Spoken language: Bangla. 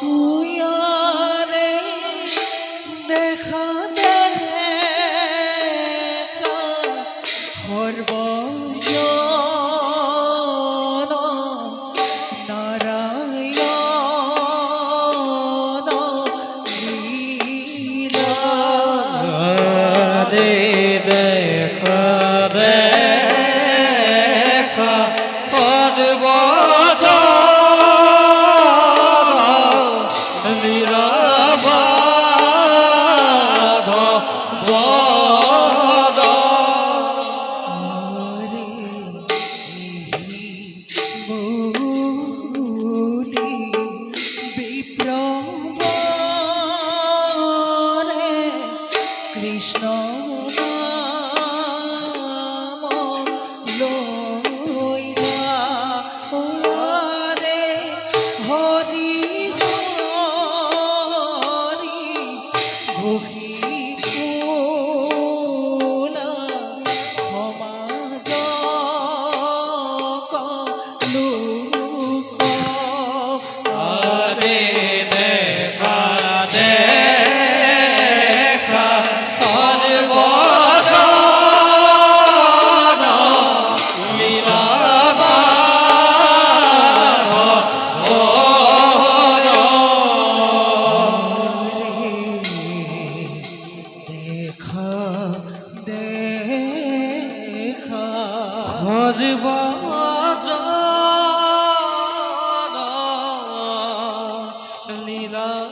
হুয়ারে দেখা দেখা সর্বজন নারায়ণ লীলা রে দেখা দেখা সর্বজন নিরাবাধ মৌলি বিপ্রবরে কৃষ্ণ নাম লইলা ওরে হরি হরি ঘোষি ফুলা সমাজ লোক রে দেখা দেখা সর্বজন দেখা দেখা সর্বজন লীলামাধব